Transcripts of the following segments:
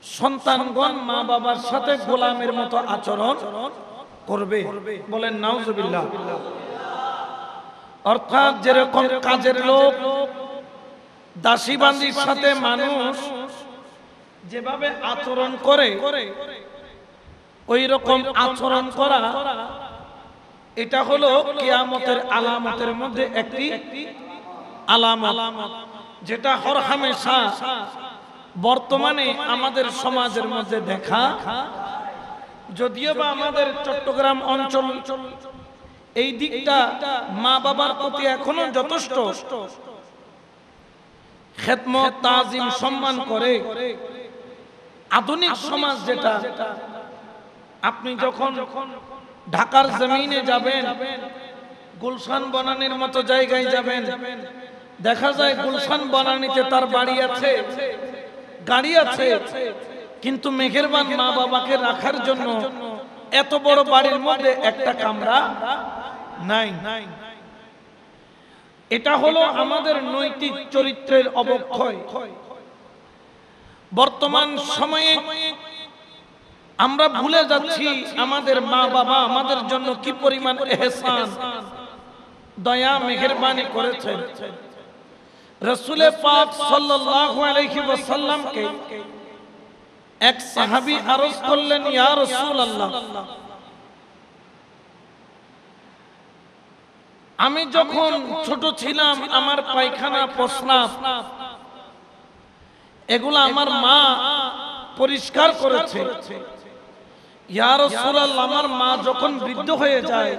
সন্তানগণ মা বাবার সাথে গোলামের মতো আচরণ করবে, বলেন নাউজুবিল্লাহ। অর্থাৎ যেরকম কাজের লোক দাসী বান্দির সাথে মানুষ যেভাবে আচরণ করে ওই রকম আচরণ করা, এটা হলো কিয়ামতের আলামতের মধ্যে একটি আলামত, যেটা হরহামেশা বর্তমানে আমাদের সমাজের মধ্যে দেখা। যদিও বা আমাদের চট্টগ্রাম অঞ্চল এই দিকটা মা বাবার প্রতি এখনো যথেষ্ট খেদমত তাজিম সম্মান করে। আধুনিক সমাজ যেটা, আপনি যখন ঢাকার জমিনে যাবেন, গুলশান বনানীর মতো জায়গায় যাবেন, দেখা যায় গুলশান বনানীতে তার বাড়ি আছে, গাড়ি আছে, কিন্তু মেহেরবান মা বাবাকে রাখার জন্য এত বড় বাড়ির মধ্যে একটা কামরা নাই। এটা হলো আমাদের নৈতিক চরিত্রের অবক্ষয়। বর্তমান সময়ে আমরা ভুলে যাচ্ছি আমাদের মা বাবা আমাদের জন্য কি পরিমাণ ইহসান, দয়া, মেহেরবানি করেছেন। রাসূল পাক সাল্লাল্লাহু আলাইহি ওয়াসাল্লামকে এক সাহাবী আরজ করলেন, ইয়া রাসূলুল্লাহ, আমি যখন ছোট ছিলাম আমার পায়খানা প্রস্রাব এগুলা আমার মা পরিষ্কার করেছে। ইয়া রাসূলুল্লাহ, আমার মা যখন বৃদ্ধ হয়ে যায়,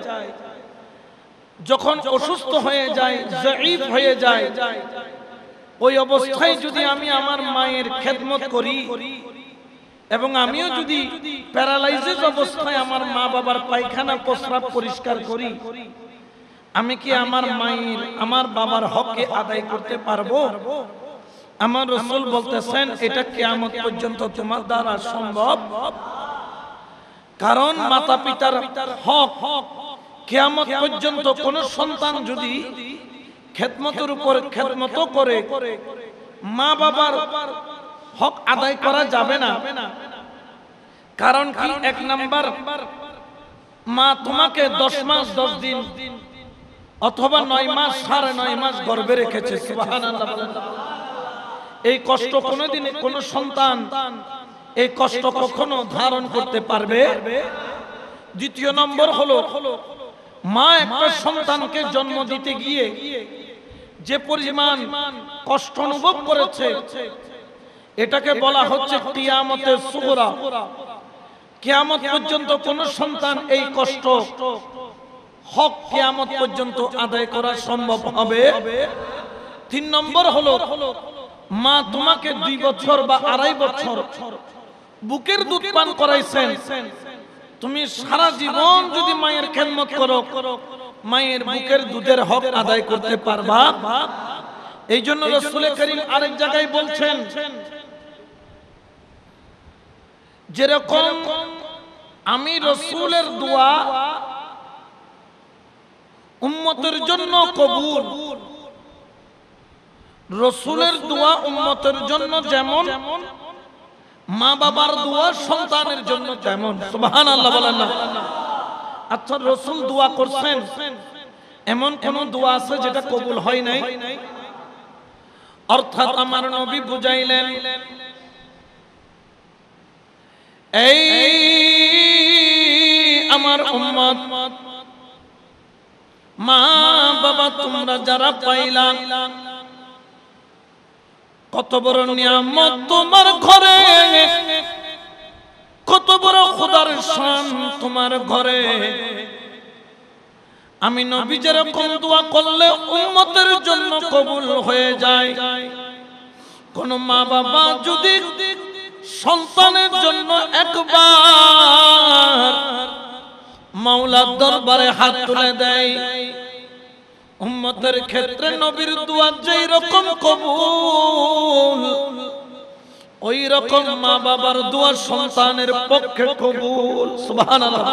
যখন অসুস্থ হয়ে যায়, জয়ীফ হয়ে যায়, ওই অবস্থায় যদি আমি আমার মায়ের খেদমত করি এবং আমিও যদি প্যারালাইসিস অবস্থায় আমার মা বাবার পায়খানা প্রস্রাব পরিষ্কার করি, আমি কি আমার মায়ের আমার বাবার হককে আদায় করতে পারবো? আমার রাসূল বলতেছেন, এটা কিয়ামত পর্যন্ত তোমার দ্বারা সম্ভব। কারণ মাতা পিতার হক কিয়ামত পর্যন্ত কোন সন্তান যদি খেদমতের উপর খেদমত করে, মা বাবার হক আদায় করা যাবে না। কারণ কি, এক নাম্বার, মা তোমাকে 10 মাস 10 দিন অথবা 9 মাস 9.5 মাস গর্ভে রেখেছে। সুবহানাল্লাহ। এই কষ্ট কোনোদিন কোন সন্তান এই কষ্ট কখনো ধারণ করতে পারবে? দ্বিতীয় নম্বর হলো, মা একটা সন্তানকে জন্ম দিতে গিয়ে যে পরিমাণ কষ্ট অনুভব করেছে, এটাকে বলা হচ্ছে কিয়ামতের সুগরা। কিয়ামত পর্যন্ত কোন সন্তান এই কষ্ট হক কিয়ামত পর্যন্ত আদায় করা সম্ভব হবে? 3 নম্বর হলো, মা তোমাকে 2 বছর বা 2.5 বছর বুকের দুধ পান করাইছেন, তুমি সারা জীবন যদি মায়ের খেদমত করো, মায়ের বুকের দুধের হক আদায় করতে পারবা? এই জন্য রাসূল করিম আরেক জায়গায় বলছেন, যেরকম আমি রাসূলের দোয়া উম্মতের জন্য কবুল, রাসূলের দোয়া উম্মতের জন্য যেমন, মা বাবার দোয়া সন্তানের জন্য তেমন। সুবহানাল্লাহ বলেন না? আচ্ছা, রাসূল দোয়া করছেন, এমন কোন দোয়া আছে যেটা কবুল হয় নাই? অর্থাৎ আমার নবী বুঝাইলেন, এই আমার উম্মত, মা বাবা তোমরা যারা পাইলা, কত বড় নিয়ামত তোমার ঘরে, কত বড় খোদার শান তোমার ঘরে। আমি নবী যেরকম দোয়া করলে উম্মতের জন্য কবুল হয়ে যায়, কোন মা বাবা যদি সন্তানের জন্য একবার মাওলার দরবারে হাত তুলে দেয়, উম্মতের ক্ষেত্রে নবীর দোয়া যেই রকম কবুল, ওই রকম মা বাবার দোয়া সন্তানের পক্ষে কবুল। সুবহানাল্লাহ।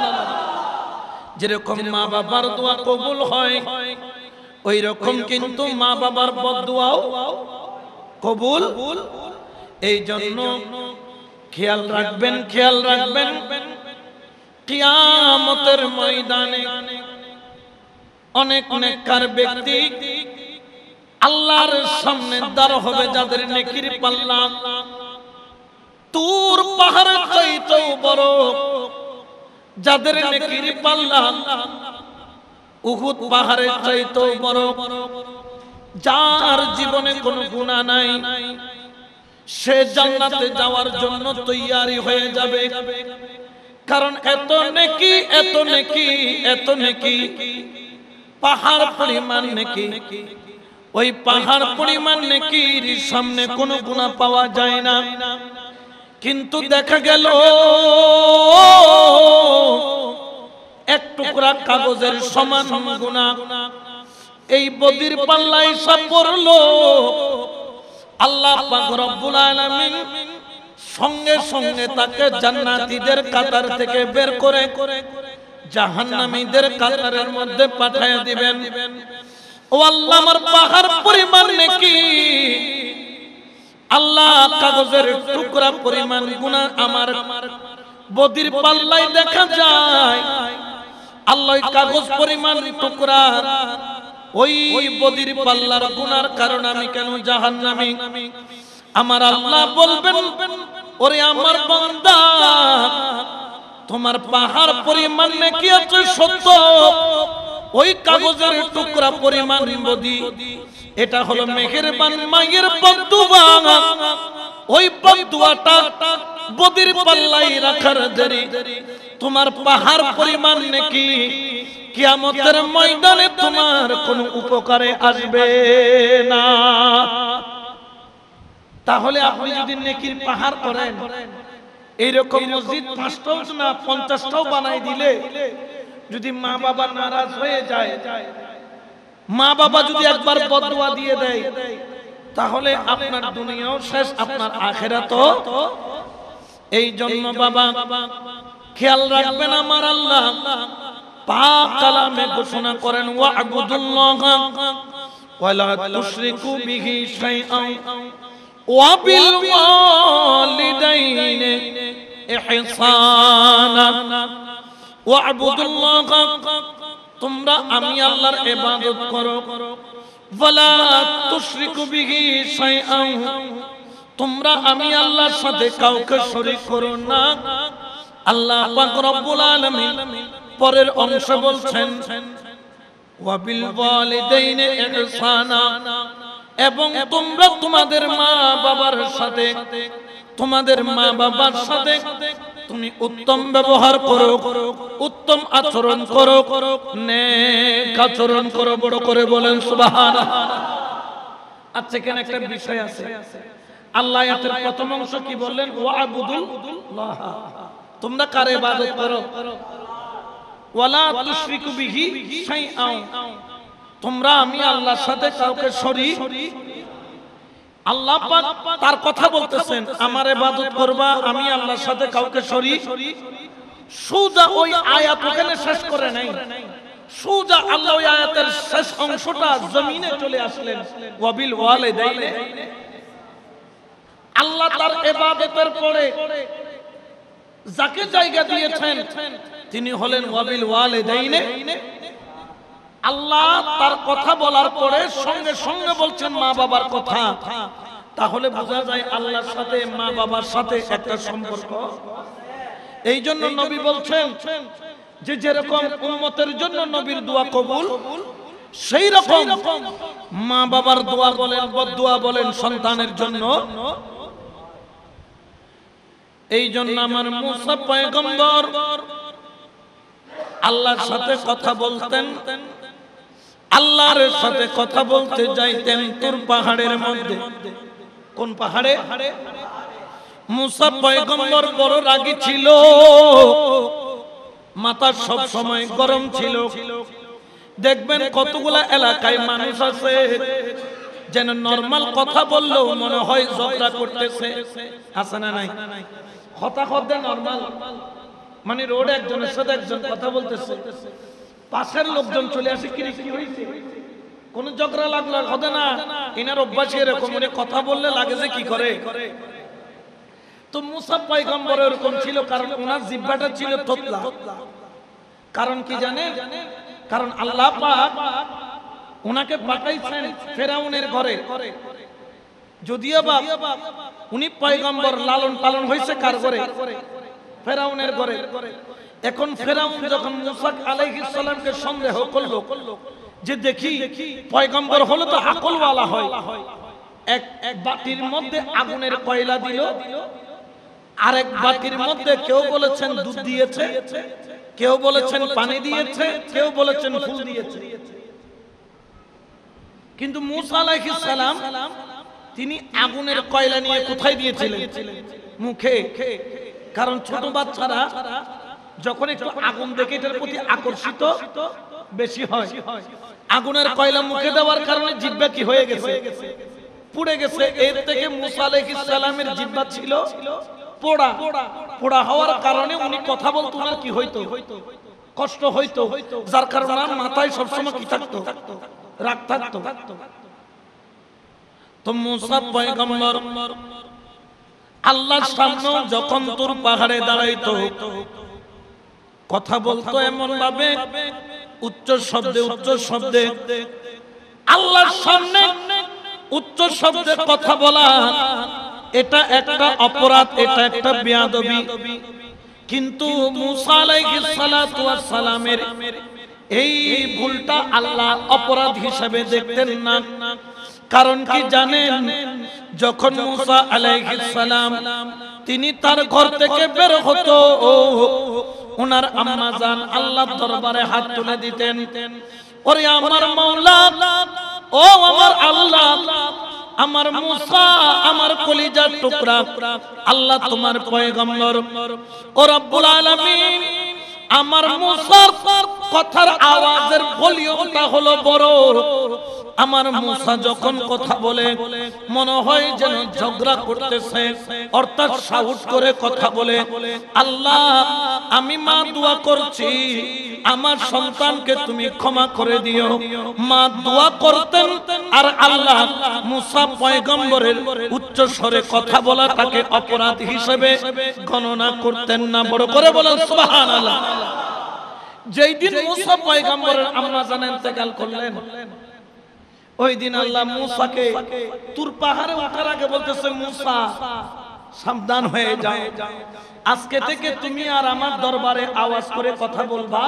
যেরকম মা বাবার দোয়া কবুল হয়, ওই রকম কিন্তু মা বাবার বদদোয়াও কবুল। এই জন্য খেয়াল রাখবেন, খেয়াল রাখবেন, কিয়ামতের ময়দানে অনেক নেককার ব্যক্তি আল্লাহর সামনে দাঁড় হবে, যাদের নেকির পাল্লা তুর পাহাড়ের চাইতেও বড়, যাদের নেকির পাল্লা উহুদ পাহাড়ের চাইতেও বড়, যার জীবনে কোনো গুনাহ নাই, সে জান্নাতে যাওয়ার জন্য তৈয়ারি হয়ে যাবে। কারণ এত নেকি, এত নেকি, এত নেকি, পাহাড় পরিমাণ নেকি। ওই পাহাড় পরিমাণ নেকির সামনে কোনো গুনাহ পাওয়া যায় না। কিন্তু দেখা গেল এক টুকরা কাগজের সমান গুনাহ এই বদির পাল্লায় সব পড়লো। আল্লাহ পাক রব্বুল আলামিন সঙ্গে সঙ্গে তাকে জান্নাতীদের কাতার থেকে বের করে জাহান্নামীদের কাতারের মধ্যে পাঠিয়ে দিবেন। ও আল্লাহ, আমার পাহাড় পরিমাণ নেকি, আল্লাহ কাগজের টুকরা পরিমাণ গুনাহ আমার বদির পাল্লায় দেখা যায়। আল্লাহ কাগজ পরিমাণ টুকরা ওই বদির পাল্লার গুনার কারণে আমি কেন জাহান্নামী? আমার আল্লাহ বলবেন, ওরে আমার বান্দা, তোমার পাহাড় পরিমাণ নেকি আছে সত্য, ওই কাগজের টুকরা পরিমাণ বদি, এটা হলো মেহেরবান মায়ের বদদুয়া। ওই বদদুয়াটা বদির পাল্লাই রাখার দেরি তোমার পাহাড় পরিমাণ নেকি কিয়ামতের ময়দানে তোমার কোনো উপকারে আসবে না। তাহলে আপনি যদি নেকির পাহাড় করেন, এইরকম মসজিদ 5টাও না 50টাও বানাই দিলে, যদি মা বাবা নারাজ হয়ে যায়, মা বাবা যদি একবার বদদুয়া দিয়ে দেয়, তাহলে আপনার দুনিয়াও শেষ, আপনার আখিরাতও। এই জন্য বাবা খেয়াল রাখবেন, আমার আল্লাহ পাক কালামে ঘোষণা করেন, ওয়া'বুদুল্লাহা ওয়ালা তুশরিকু বিহি শাইআন ওয়া বিল ওয়ালিদাইনি ইহসানা। ওয়া'বুদুল্লাহা, তোমরা আমি আল্লাহর ইবাদত করো, ওয়ালা তুশরিকু বিহি শাইআন, তোমরা আমি আল্লাহর সাথে কাউকে শরীক করো না। আল্লাহ পাক রব্বুল আলামিন পরের অংশ বলছেন, ওয়া বিল ওয়ালিদাইনি ইহসানা, এবং তোমরা তোমাদের মা বাবার সাথে, তোমাদের মা বাবার সাথে তুমি উত্তম ব্যবহার করো, উত্তম আচরণ করো, নেক আচরণ করো। বড় করে বলেন সুবহানাল্লাহ। আচ্ছা, এখানে একটা বিষয় আছে। আল্লাহ আয়াতের প্রথম অংশ কি বললেন? ওয়া'বুদুল্লাহ, তোমরা কার ইবাদত করো, ওয়ালা তুশরিকু বিহি শাইআন, তোমরা আমি আল্লাহর সাথে কাউকে শরীক। আল্লাহ পাক তার কথা বলতেছেন, আমার ইবাদত করবা, আমি আল্লাহর সাথে কাউকে শরীক। সোজা ওই আয়াত ওখানে শেষ করে নাই, সোজা আল্লাহ ওই আয়াতের শেষ অংশটা জমিনে চলে আসলেন, ওয়া বিল ওয়ালিদাইনি। আল্লাহ তার ইবাদতের পরে যাকে জায়গা দিয়েছেন তিনি হলেন ওয়া বিল ওয়ালিদাইনি। আল্লাহ তার কথা বলার পরে সঙ্গে সঙ্গে বলছেন মা বাবার কথা। তাহলে বোঝা যায় আল্লাহর সাথে মা বাবার সাথে একটা সম্পর্ক। এই জন্য নবী বলছেন যে যেরকম উম্মতের জন্য নবীর দোয়া কবুল, সেই রকম মা বাবার দোয়া বলেন, বদদুয়া বলেন সন্তানের জন্য। এই জন্য আমার মুসা পয়গম্বর আল্লাহর সাথে কথা বলতেন, আল্লাহর সাথে কথা বলতে যাইতেন তুর পাহাড়ের মধ্যে। কোন পাহাড়ে? মুসা পয়গম্বর বড় রাগী ছিল, মাথা সব সময় গরম ছিল। দেখবেন কতগুলা এলাকায় মানুষ আছে যেন নরমাল কথা বললেও মনে হয় ঝগড়া করতেছে, আছে না নাই? কথা কথা নরমাল, মানে রোড একজনের সাথে একজন কথা বলতেছে, পাশের লোকজন চলে আসে, কি হয়েছে, কোন ঝগড়া লাগলো হবে না। এনার অভ্যাস এরকম, উনি কথা বললে লাগে যে কি করে। তো মুসা পয়গম্বর এরকম ছিল, কারণ ওনার জিহ্বাটা ছিল তোতলা। কারণ কি জানেন? কারণ আল্লাহ পাক ওনাকে পাঠাইছেন ফেরাউনের ঘরে। যদিও বা উনি পয়গম্বর, লালন পালন হয়েছে কার ঘরে? ফেরাউনের ঘরে। এখন ফেরাউন যখন মুসা আলাইহিস সালামকে সন্দেহ করলো যে দেখি পয়গম্বর হলো তো আকলওয়ালা হয়, এক বাটির মধ্যে আগুনের কয়লা দিল, আরেক বাটির মধ্যে কেউ বলেছেন দুধ দিয়েছে, কেউ বলেছেন পানি দিয়েছে, কেউ বলেছেন ফুল দিয়েছে। কিন্তু মুসা আলাইহিস সালাম তিনি আগুনের কয়লা নিয়ে কোথায় দিয়েছিলেন? মুখে। কারণ ছোট বাচ্চারা যখন একটু আগুন দেখে এটার প্রতি আকর্ষিত বেশি হয়। আগুনের কয়লা মুখে দেওয়ার কারণে জিহ্বা কি হয়ে গেছে? পুড়ে গেছে। এর থেকে মুসা আলাইহিস সালামের জিহ্বা ছিল পোড়া। পোড়া হওয়ার কারণে উনি কথা বলতে ওনার কি হইতো? কষ্ট হইতো, যার কারণে ওনার মাথায় সবসময় কি থাকতো? রাগ থাকতো। তো মুসা পয়গম্বর আল্লাহর সামনে যখন তোর পাহাড়ে দাঁড়াইতো, কথা বলতো এমন ভাবে উচ্চ শব্দে আল্লাহর সামনে উচ্চ শব্দে কথা বলা, এটা একটা অপরাধ, এটা একটা বেয়াদবি। কিন্তু মুসা আলাইহিস সালাতু ওয়াস সালামের এই ভুলটা আল্লাহ অপরাধ হিসেবে দেখতেন না। কারণ কি জানেন? যখন মুসা আলাইহিস সালাম তিনি তার ঘর থেকে বের হতো, ওনার আম্মা জান আল্লাহর দরবারে হাত তুলে দিতেন, ওরে আমার মাওলা, ও আমার আল্লাহ, আমার মুসা, আমার কলিজার টুকরা, আল্লাহ তোমার পয়গম্বর, ও রব্বুল আলামিন, আমার মুসার কথার আওয়াজের ভলিউমটা হলো বড়। আমার মুসা যখন কথা বলে মনে হয় যেন ঝগড়া করতেছে, অর্থাৎ শাউট করে কথা বলে। আল্লাহ, আমি মা দোয়া করছি, আমার সন্তানকে তুমি ক্ষমা করে দিও। মা দোয়া করতেন, আর আল্লাহ মুসা পয়গম্বরের উচ্চ স্বরে কথা বলাটাকে অপরাধ হিসেবে গণনা করতেন না। বড় করে বলেন সুবহানাল্লাহ। যেই দিন মুসা পয়গম্বরের আম্মা জান ইন্তেকাল করলেন, ওই দিন আল্লাহ মুসাকে তুর পাহাড়ে ওঠার আগে বলতেছে, মুসা সাবধান হয়ে যাও, আজকে থেকে তুমি আর আমার দরবারে আওয়াজ করে কথা বলবা।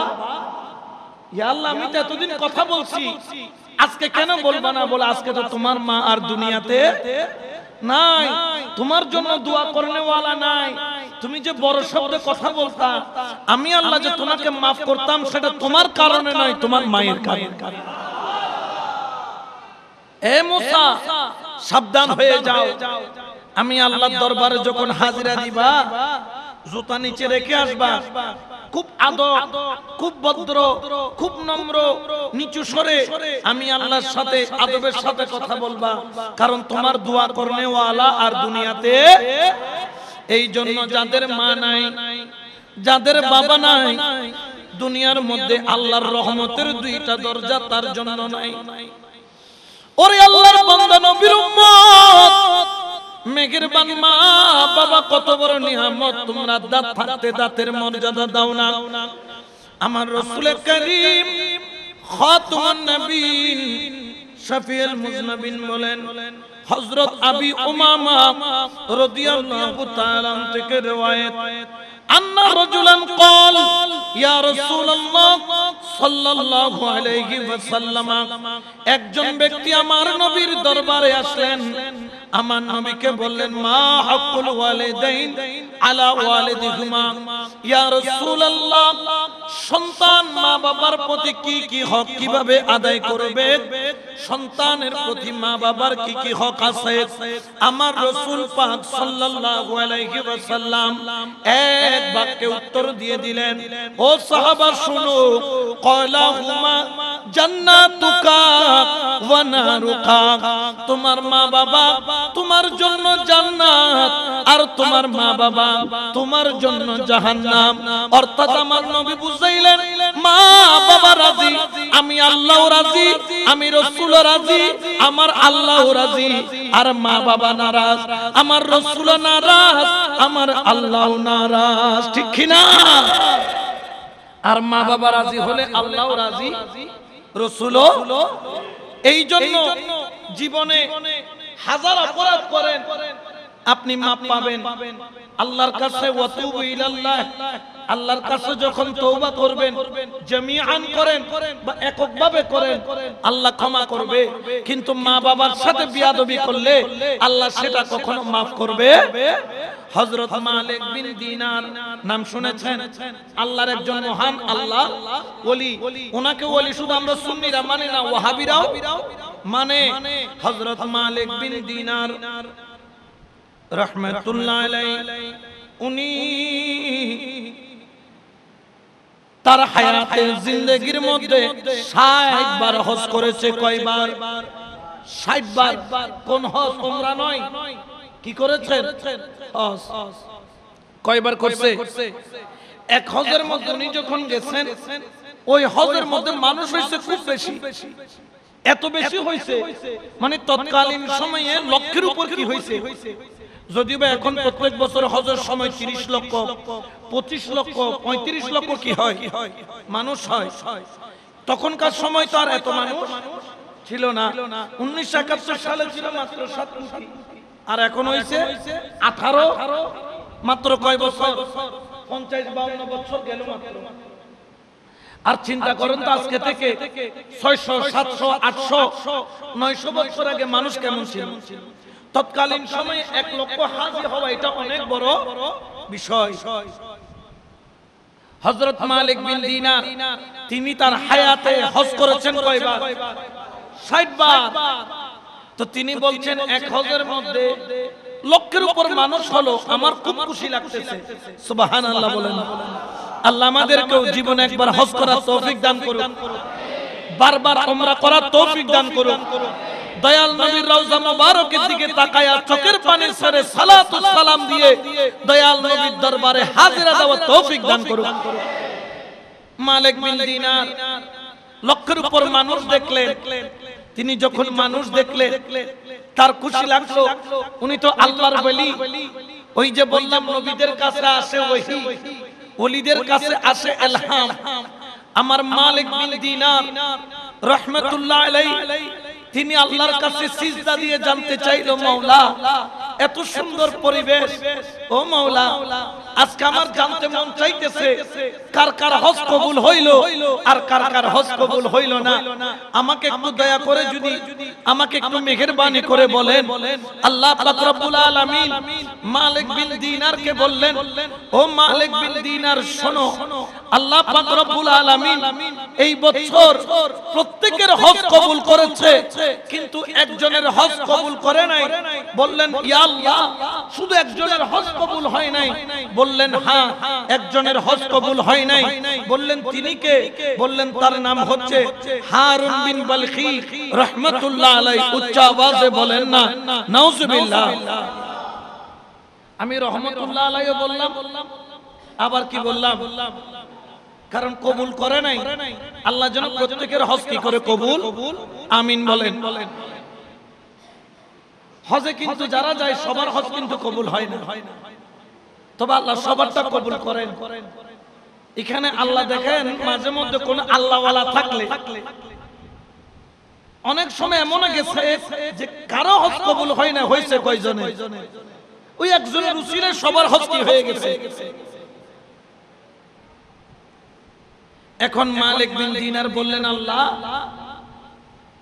ইয়া আল্লাহ, আমি তো এতদিন কথা বলছি, আজকে কেন বলবা না? বলে আজকে তো তোমার মা আর দুনিয়াতে নাই, তোমার জন্য দোয়া করনেওয়ালা নাই। তুমি যে বড় শব্দে কথা বলতা, আমি আল্লাহ যে তোমাকে মাফ করতাম, সেটা তোমার কারণে নয়, তোমার মায়ের কারণে। এ মুসা, সাবধান হয়ে যাও। আমি আল্লাহর দরবারে যখন হাজিরা দিবা, জুতা নিচে রেখে আসবা, খুব আদব, খুব ভদ্র, খুব নম্র, নিচু স্বরে আমি আল্লাহর সাথে আদবের সাথে কথা বলবা। কারণ তোমার দোয়া করনেওয়ালা আর দুনিয়াতে। এই জন্য যাদের মা নাই, যাদের বাবা নাই, দুনিয়ার মধ্যে আল্লাহর রহমতের দুইটা দরজা তার জন্য নাই। ওরে আল্লাহর বান্দা, নবীর উম্মত, মেহেরবান মা বাবা কত বড় নিয়ামত। তোমরা দাঁত থাকতে দাঁতের মর্যাদা দাও না। আমার রাসূল করিম খাতামুন নবীন শফিউল মুজনবিন বলেন, হযরত আবি উমামা রাদিয়াল্লাহু তাআলা থেকে রওয়ায়াত, আন্না রাজুলান ক্বাল ইয়া রাসূলুল্লাহ সাল্লাল্লাহু আলাইহি ওয়াসাল্লাম, একজন ব্যক্তি আমার নবীর দরবারে আসলেন। আমার নবীকে বললেন, মা হাক্কুল ওয়ালিদাইন আলা ওয়ালিদিহিমা, ইয়া রাসূলুল্লাহ, সন্তান মা বাবার প্রতি কি কি হক কিভাবে আদায় করবে? সন্তানের প্রতি মা বাবার কি কি হক আছে? আমার রাসূল পাক সাল্লাল্লাহু আলাইহি ওয়াসাল্লাম এক বাক্যে উত্তর দিয়ে দিলেন, ও সাহাবা শুনো, ক্বালাহুমা জান্নাতুকা ওয়া নারুকা, তোমার মা বাবা তোমার জন্য জান্নাত, আর তোমার মা বাবা তোমার জন্য জাহান্নাম। অর্থাৎ আমার নবী বুঝাইলেন, মা বাবা রাজি, আমি আল্লাহ রাজি, আমি রাসূল রাজি, আমার আল্লাহ রাজি। আর মা বাবা নারাজ, আমার রাসূল নারাজ, আমার আল্লাহ নারাজ। ঠিক কি না? আর মা বাবা রাজি হলে আল্লাহ রাজি, রাসূলও। এই জন্য জীবনে হাজার অপরাধ করেন, আপনি মাপ পাবেন আল্লাহর কাছে। ওয়াতুবু ইলাল্লাহ, আল্লাহর কাছে যখন তওবা করবেন, জামিআন করেন বা এককভাবে করেন, আল্লাহ ক্ষমা করবে। কিন্তু মা বাবার সাথে বিয়াদবি করলে আল্লাহ সেটা কখনো মাফ করবে। হযরত মালিক বিন দিনার নাম শুনেছেন? আল্লাহর একজন মহান আল্লাহ ওলি। ওনাকে ওলি শুধু আমরা সুন্নিরা মানে না, ওয়াহাবিরাও মানে। হযরত মালিক বিন দিনার রাহমাতুল্লাহ আলাইহি, উনি তার হায়াতের জিন্দেগির মধ্যে 60 বার হজ করেছে। কয়বার? 60 বার। কোন হজ? উমরা নয়। কি করেছেন? হজ। কয়বার করছে? এক হজের মধ্যে উনি যখন গেছেন, ওই হজের মধ্যে মানুষ হয়েছে খুব বেশি। এত বেশি হয়েছে মানে তৎকালীন সময়ে লক্ষের উপর কি হয়েছে। যদিও এখন প্রত্যেক বছর হজের সময় 30 লক্ষ, 25 লক্ষ, 35 লক্ষ কি হয় মানুষ হয়। তখনকার সময় তো আর এত মানুষ ছিল না। 1971 সালে ছিল মাত্র 7 কোটি, আর এখন হয়েছে 18। মাত্র কয় বছর? 50-52 বছর গেল মাত্র। আর চিন্তা করেন তো আজকে থেকে 600, 700, 800, 900 বছর আগে মানুষ কেমন ছিল। তৎকালীন সময়ে 1 লক্ষ হাজী হওয়া এটা অনেক বড় বিষয়। হযরত মালিক বিন দিনার তিনি তার হায়াতে হজ করেছেন কয়বার? 60 বার। তো তিনি বলছেন এক হজের মধ্যে লক্ষের উপর মানুষ হলো, আমার খুব খুশি লাগতেছে। সুবহানাল্লাহ বলেন। আল্লাহ আমাদেরকেও জীবনে একবার হজ করার তৌফিক দান করুন, বারবার উমরা করার তৌফিক দান করুন। দয়াল নবীর রওজা মুবারকের দিকে তাকায়া চোখের পানি ছেড়ে সালাতু সালাম দিয়ে দয়াল নবীর দরবারে হাজিরা দেওয়ার তৌফিক দান করুন। মালিক বিন দিনার লক্ষের উপর মানুষ দেখলেন। তিনি যখন মানুষ দেখলেন তার খুশি লাগলো। উনি তো আল্লাহর ওলি। ওই যে বললাম নবীদের কাছে আসে ওহী, ওলিদের কাছে আসে ইলহাম। আমার মালিক বিন দিনার রাহমাতুল্লাহ আলাইহি তিনি আল্লাহর কাছে সিজদা দিয়ে জানতে চাইলো, মাওলা এত সুন্দর পরিবেশ, ও মাওলা আজকে আমার জানতে মন চাইতেছে কার কার হজ কবুল হইল আর কার কার হজ কবুল হইল না। আমাকে একটু দয়া করে যদি আমাকে একটু মেহেরবানি করে বলেন। আল্লাহ পাক রব্বুল আলামিন মালিক বিন দিনারকে বললেন, ও মালিক বিন দিনার শোনো, আল্লাহ পাক রব্বুল আলামিন এই বছর প্রত্যেকের হজ কবুল করেছে, কিন্তু একজনের হজ কবুল করে নাই। বললেন, ইয়া আল্লাহ শুধু একজনের হজ কবুল হয় নাই? বললেন, হ্যাঁ একজনের হজ কবুল হয় নাই। বললেন, তিনি কে? বললেন, তার নাম হচ্ছে হারুন বিন বালখি রাহমাতুল্লাহ আলাইহি। উচ্চ আওয়াজে বলেন না নাউজুবিল্লাহ। আমি রাহমাতুল্লাহ আলাইহি বললাম, আবার কি বললাম? কারণ কবুল করে নাই। আল্লাহ যেন প্রত্যেকের হজ কি করে কবুল, আমিন বলেন। হজে কিন্তু যারা যায় সবার হজ কিন্তু কবুল হয় না, তবে আল্লাহ সবারটা কবুল করেন। এখানে আল্লাহ দেখেন মাঝে মধ্যে কোন আল্লাহওয়ালা থাকলে অনেক সময় এমন গেছে যে কারো হজ কবুল হয় না, হয়েছে কয়জনে? ওই একজনের উসিলায় সবার হজ কি হয়ে গেছে। এখন মালিক বিন দিনার বললেন, আল্লাহ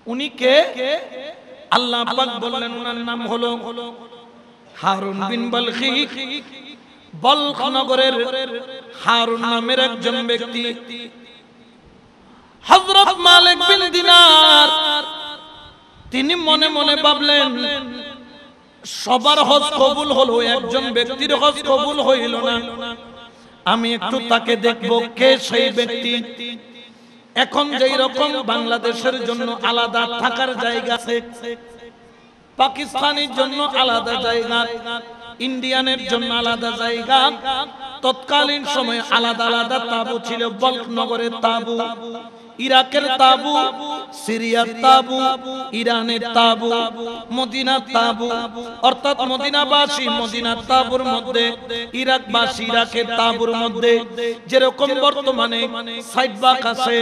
উনি কে? আল্লাহ পাক বললেন, ওনার নাম হলো হারুন বিন বালখি। বলখ নগরের হারুন নামের একজন ব্যক্তি। হযরত মালিক বিন দিনার তিনি মনে মনে ভাবলেন, সবার হজ কবুল হলো, একজন ব্যক্তির হজ কবুল হইল না। আমি একটু তাকে দেখব কে সেই ব্যক্তি। এখন যেই রকম বাংলাদেশের জন্য আলাদা থাকার জায়গা আছে, পাকিস্তানের জন্য আলাদা জায়গা, ইন্ডিয়ানের জন্য আলাদা জায়গা, তৎকালীন সময়ে আলাদা আলাদা তাবু ছিল। বলখ নগরের তাবু, ইরাকের তাবু, সিরিয়ার তাবু, ইরানের তাবু, মদিনার তাবু, অর্থাৎ মদিনাবাসী মদিনার তাবুর মধ্যে, ইরাকবাসী ইরাকের তাবুর মধ্যে। যেরকম বর্তমানে সাইডবাক আছে,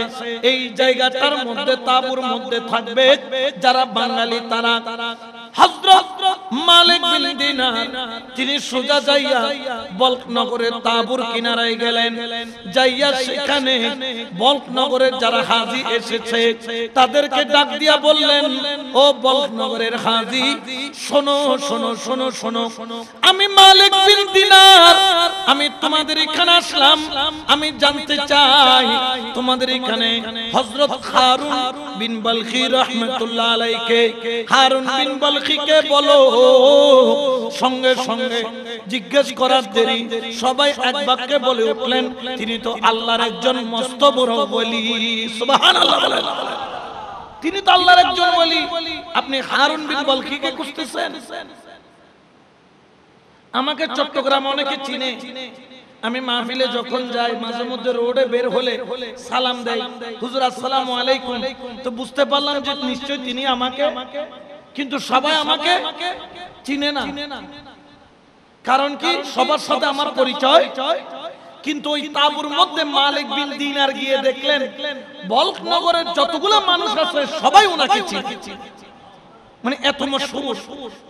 এই জায়গাটার মধ্যে তাবুর মধ্যে থাকবে যারা বাঙালি তারা। হযরত মালিক বিন দিনার তিনি সোজা যাইয়া বল্কনগরের তাবুর কিনারায় গেলেন। যাইয়া সেখানে বল্কনগরের যারা হাজী এসেছে তাদেরকে ডাক দিয়া বললেন, ও বল্কনগরের হাজী, শোনো শোনো শোনো শোনো, আমি মালিক বিন দিনার, আমি তোমাদের এখানে আসলাম। আমি জানতে চাই তোমাদের এখানে হযরত হারুন বিন বলখি রাহমাতুল্লাহ আলাইহি, হারুন বিন বলখিকে বলো। সঙ্গে সঙ্গে জিজ্ঞেস করার দেরি সবাই এক বাক্যে বলে উঠলেন, তিনি তো আল্লাহর একজন মস্ত বড় ওলি। সুবহানাল্লাহ বলেন, তিনি তো আল্লাহর একজন ওলি। আপনি হারুন বিন বলখিকে খুঁজতেছেন? আমাকে চট্টগ্রামে অনেকে চিনে। আমি মাহফিলে যখন যাই মাঝে মধ্যে রোডে বের হলে সালাম দেই, হুজুর আসসালামু আলাইকুম। তো বুঝতে পারলাম যে নিশ্চয়ই তিনি আমাকে, কিন্তু সবাই আমাকে চিনে না। কারণ কি? সবার সাথে আমার পরিচয়। কিন্তু ওই তাবুর মধ্যে মালিক বিন দিনার গিয়ে দেখলেন বল্কনগরের যতগুলো মানুষ আছে সবাই ওনাকে চিনে। মানে এত মশহুর।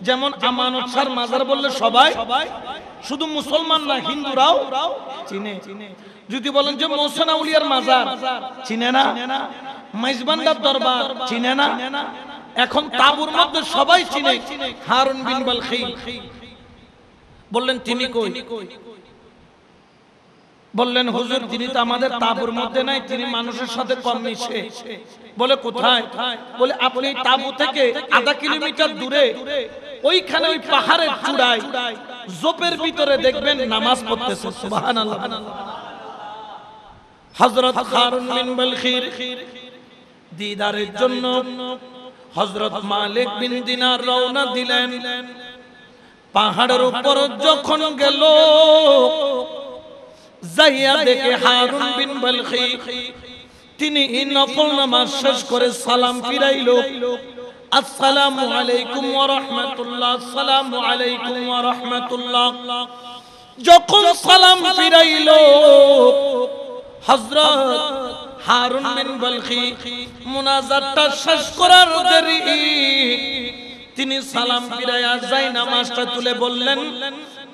যেমন আমানত শাহর মাজার বললে সবাই, শুধু মুসলমান না হিন্দুরাও চিনে। যদি বলেন যে মহসেন আউলিয়ার মাজার, চিনে না? মাইজবান্ডার দরবার, চিনে না? এখন তাবুর মধ্যে সবাই চিনে হারুন বিন বলখি। বললেন তিনি কই? বললেন হুজুর তিনি তো আমাদের তাবুর মধ্যে নাই, তিনি মানুষের সাথে কম মিশে। বলে কোথায়? বলে আপনি তাবু থেকে আধা কিলোমিটার দূরে ওইখানে ওই পাহাড়ের চূড়ায় জোপের ভিতরে দেখবেন নামাজ পড়তেছে। সুবহানাল্লাহ। হযরত হারুন বিন বলখির দিদারের জন্য হযরত মালিক বিন দিনার রওনা দিলেন। পাহাড়ের উপর যখন গেল, যাইয়া দেখে হারুন বিন বলখি তিনি নফল নামাজ শেষ করে সালাম ফিরাইলো, আসসালামু আলাইকুম ওয়া রাহমাতুল্লাহ, আসসালামু আলাইকুম ওয়া রাহমাতুল্লাহ। যখন সালাম ফিরাইলো, হযরত হারুন বিন বলখি মুনাজাতটা শেষ করার দেরি, তিনি সালাম ফিরাইয়া যাই নামাজটা তুলে বললেন,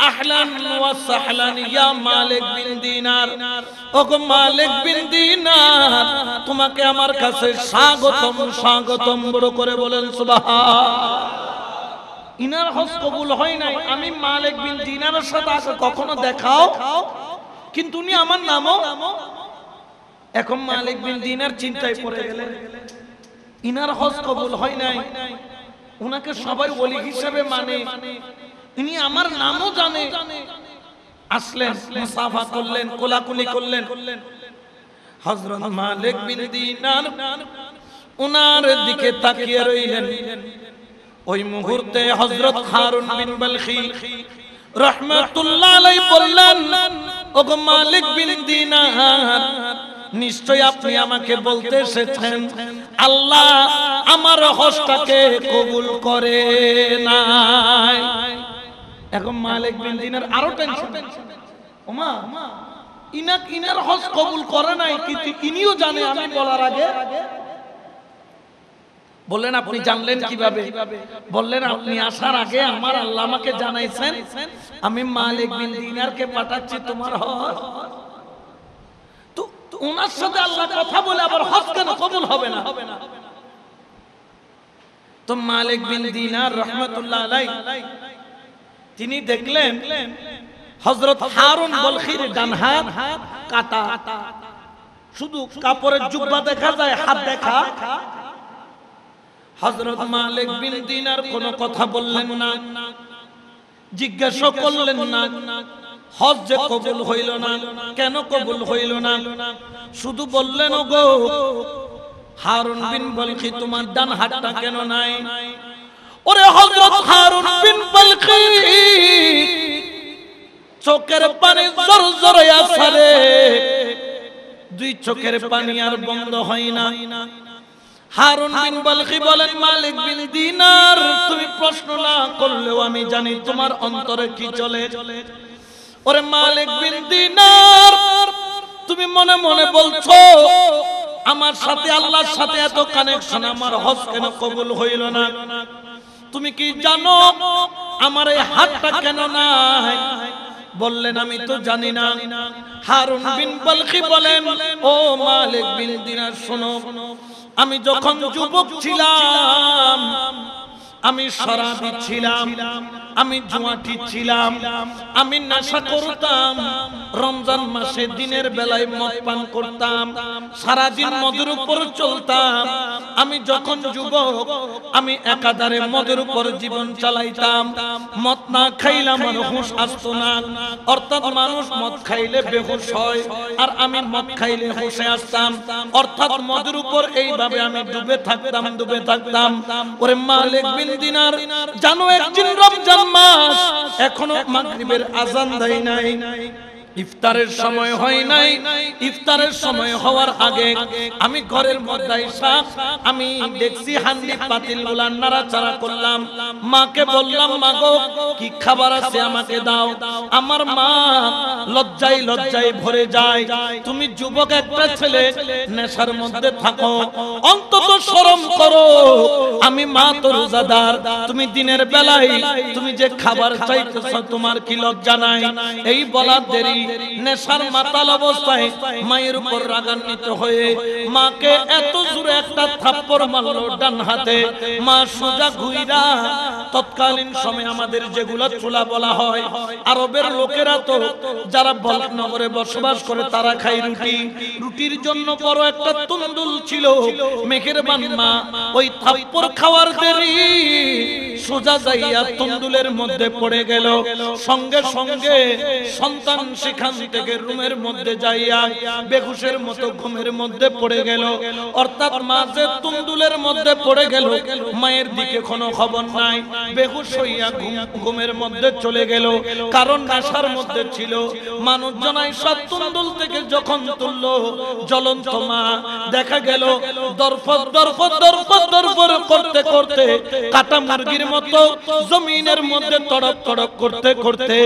আহলান ওয়া সাহলান ইয়া মালিক বিন দিনার। ওগো মালিক বিন দিনার, তোমাকে আমার কাছে স্বাগতম স্বাগতম। বড় করে বলেন সুবহান। ইনার হজ কবুল হয় নাই। আমি মালিক বিন দিনারের সাথে আগে কখনো দেখাও, কিন্তু উনি আমার নামও। এখন মালিক বিন দিনার চিন্তায় পড়ে গেলেন, ইনার হজ কবুল হয় নাই, উনাকে সবাই ওলি হিসেবে মানে, ইনি আমার নামও জানে। আসলেন, মুসাফা করলেন, কোলাকুলি করলেন। হযরত মালিক বিন দিনার উনার দিকে তাকিয়ে রইলেন। ওই মুহূর্তে হযরত হারুন বিন বলখি রাহমাতুল্লাহ আলাইহি বললেন, ওগো মালিক বিন দিনার, নিশ্চয় আপনি আমাকে বলতে এসেছেন আল্লাহ আমার হজটাকে কবুল করে নাই। এখন মালিক বিন দিনার আরো টেনশন, ওমা ইনার হজ কবুল করে নাই, কিন্তু ইনিও জানে আমি বলার আগে। বললেন আপনি জানলেন কিভাবে? বললেন আপনি আসার আগে আমার আল্লাহ আমাকে জানাইছেন আমি মালিক বিন দিনারকে পাঠাচ্ছি তোমার হজ। তো ওনার সাথে আল্লাহ কথা বলে আবার হজ কেন কবুল হবে না? তো মালিক বিন দিনার রাহমাতুল্লাহ আলাইহি তিনি দেখলেন হযরত হারুন বলখির ডান হাত কাটা, শুধু কাপড়ের জুব্বা দেখা যায়, হাত দেখা। হযরত মালিক বিন দিনার কোনো কথা বললেন না, জিজ্ঞাসা করলেন না হজ যে কবুল হইল না, কেন কবুল হইল না। শুধু বললেন, ওগো হারুন বিন বলখি তোমার ডান হাতটা কেন নাই? ওরে হযরত হারুন বিন বলখি চোখের পানি জোর জোরে আসে, দুই চোখের পানি আর বন্ধ হয় না। হারুন বিন বালখি বলেন, মালিক বিন দিনার, তুমি প্রশ্ন না করলেও আমি জানি তোমার অন্তরে কি চলে। ওরে মালিক বিন দিনার, তুমি মনে মনে বলছো আমার সাথে আল্লাহর সাথে এত কানেকশন, আমার হজ কেন কবুল হইল না? তুমি কি জানো আমার এই হাতটা কেন নাই? বললেন, আমি তো জানি না। হারুন বিন বালখি বলেন, ও মালিক বিন দিনার, শোনো, আমি যখন যুবক ছিলাম, আমি শরাবী ছিলাম, আমি জুয়াটি ছিলাম, আমি নেশা করতাম, রমজান মাসে দিনের বেলায় মদ পান করতাম, সারাদিন মদের উপর চলতাম। আমি যখন যুবক, আমি একাধারে মদের উপর জীবন চালাইতাম। মদ না খাইলে আমার হুঁশ আসতো না, অর্থাৎ মানুষ মদ খাইলে বেহুশ হয়, আর আমি মদ খাইলে হুঁশে আসতাম, অর্থাৎ মদের উপর এইভাবে আমি ডুবে থাকতাম। ওরে মালিক বিন দিনার, জানো একদিন রমজান মাস, এখনো মাগরিবের আযান দেয় নাই, ইফতারের সময় হয় নাই। ইফতারের সময় হওয়ার আগে আমি ঘরের মধ্যে এসে আমি দেখছি হান্ডি পাতিলগুলো নাড়াচাড়া করলাম। মাকে বললাম, মা গো, কি খাবার আছে আমাকে দাও। আমার মা লজ্জায় লজ্জায় ভরে যায়। তুমি যুবক একটা ছেলে, নেশার মধ্যে থাকো, অন্তত শরম করো। আমি মা তো রোজাদার, তুমি দিনের বেলায় তুমি যে খাবার চাইতেছ, তোমার কি লজ্জা নাই? এই বলার দেরি, নেশার মাতাল অবস্থায় মায়ের উপর রাগান্বিত হয়ে মাকে এত জোরে একটা থাপ্পড় মারলো ডান হাতে। মা সোজা ঘুইরা, তৎকালীন সময় আমাদের যেগুলো চুলা বলা হয়, আরবের লোকেরা তো যারা বলনগরে বসবাস করে তারা খায় রুটি, রুটির জন্য বড় একটা তুন্দুল ছিল। মেহেরবান মা ওই থাপ্পড় খাওয়ার দেরি সোজা যাইয়া তুন্দুলের মধ্যে পড়ে গেল। সঙ্গে সঙ্গে সন্তান সেখান থেকে রুমের মধ্যে যাইয়া বেহুশের মতো ঘুমের মধ্যে পড়ে গেল। অর্থাৎ মা যে তুন্দুলের মধ্যে পড়ে গেল, মায়ের দিকে কোনো খবর নাই, বেহুশ হইয়া ঘুমের মধ্যে চলে গেল। কারণ নেশার মধ্যে ছিল। মানুষজন সব তুন্দুল থেকে যখন তুলল, জ্বলন্ত মা দেখা গেল দরফর দরফর দরফর দরফর করতে করতে কাটা মুরগির মতো জমিনের মধ্যে তড়প তড়প করতে করতে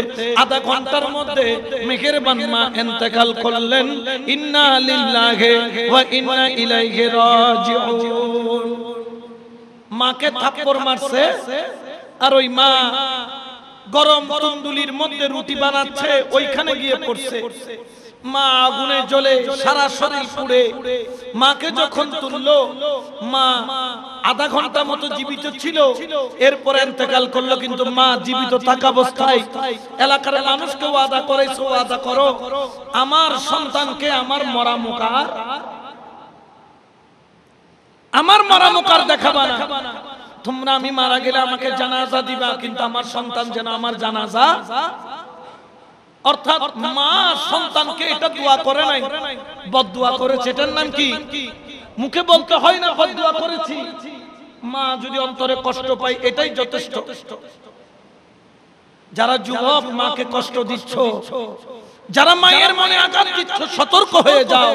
আধা ঘন্টার মধ্যে মেহেরবান মা ইন্তেকাল করলেন। ইন্না লিল্লাহি ওয়া ইন্না ইলাইহি রাজিউন। মাকে থাপ্পড় মারছে, আর ওই মা গরম তন্দুলির মধ্যে রুটি বানাচ্ছে, ওইখানে গিয়ে পড়ছে। মা আগুনে জ্বলে সারা শরীর পুড়ে। মাকে যখন তুললো, মা আধা ঘন্টা মতো জীবিত ছিল, এরপরে ইন্তেকাল করলো। কিন্তু মা জীবিত থাকা অবস্থায় এলাকার মানুষকে ওয়াদা করেছে, ওয়াদা করো আমার সন্তানকে আমার মরা মুখার দেখাবা না। তোমরা আমি মারা গেলে আমাকে জানাজা দিবা, কিন্তু আমার সন্তান যেন আমার জানাজা। অর্থাৎ মা সন্তানকে এটা দোয়া করে নাই, বদদুয়া করেছে। এটার নাম কি? মুখে বলতে হয় না বদদুয়া করেছি। মা যদি অন্তরে কষ্ট পায়, এটাই যথেষ্ট। যারা যুবক মাকে কষ্ট দিচ্ছ, যারা মায়ের মনে আঘাত দিচ্ছ, সতর্ক হয়ে যাও,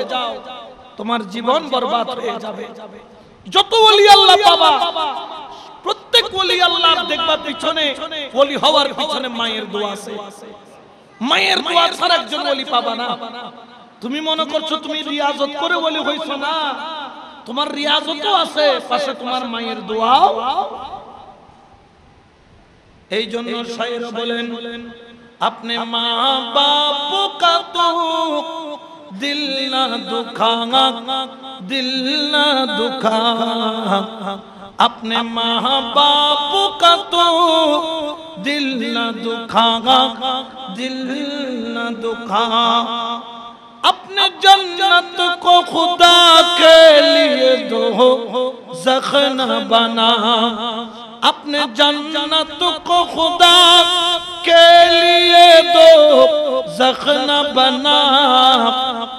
তোমার জীবন বরবাদ হয়ে যাবে। যত ওলি আল্লাহ পাবা, প্রত্যেক ওলি আল্লাহর দেখবা পিছনে, ওলি হওয়ার পিছনে মায়ের দোয়া আছে। মায়ের দোয়া ছাড়া একজন ওলি পাবা না। তুমি মনে করছো তুমি রিয়াজত করে ওলি হইছো, না, তোমার রিয়াজতও আছে, পাশে তোমার মায়ের দোয়াও। এই জন্য শায়ের বলেন, আপনি মা বাপ কা তো দিল না দুখা, দিল না দুখা, अपने माँ बाप का तो दिल न दुखागा, दिल न दुखा, अपने जन्नत को खुदा के लिए दो ज़ख्म न बना, अपने जन्नत को खुदा के लिए दो ज़ख्म न बना,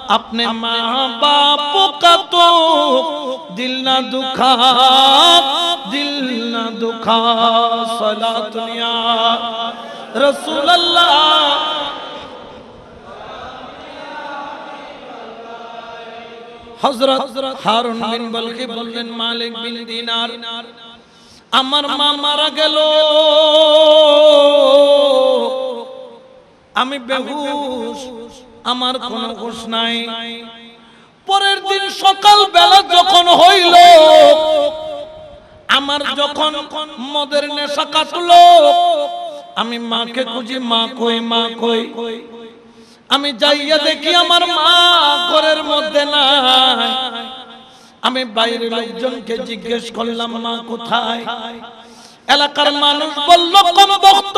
अपने माँ बाप का तो दिल न दुखा, दिल न दुखा। सलातुन या रसूल अल्लाह। হযরত হারুন বিন বলখি বললেন মালিক বিন দিনার আমার মা মারা গেল, আমি বেহুশ, আমার কোনো হুঁশ নাই। পরের দিন সকাল বেলা যখন হইল, আমার যখন মদের নেশা কাটলো, আমি মাকে খুঁজি, মা কই, মা কই। আমি যাইয়া দেখি আমার মা ঘরের মধ্যে নাই। আমি বাইরের লোকজনকে জিজ্ঞেস করলাম মা কোথায়? এলাকার মানুষ বলল কোন বক্ত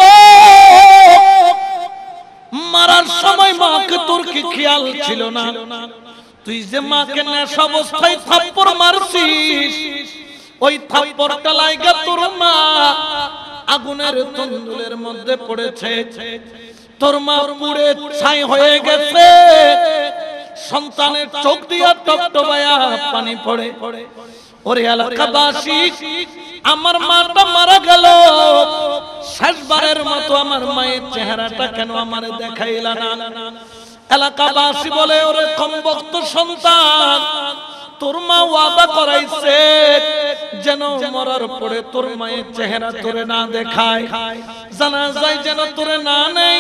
মারার সময় মাকে তোর কি খেয়াল ছিল না? তুই যে মাকে নেশা অবস্থায় থাপ্পড় মারছিস, ওই থাপ্পড়টা লাগা তোর মা আগুনের তন্দুলের মধ্যে পড়েছে, তোর মা পুড়ে ছাই হয়ে গেছে, সন্তানের চোখ দিয়া টপটপায়া পানি পড়ে। ওরে এলাকাবাসী, আমার মাটা মারা গেল, শেষবারের মতো আমার মায়ের চেহারাটা কেন আমারে দেখাইলা না? এলাকাবাসী বলে ওরে কমবক্ত সন্তান, তোর মা ওয়াদা করাইছে যেন মরার পরে তোর মায়ের চেহারা তোরে না দেখায়, জানাজায় যেন তোরে না নেই,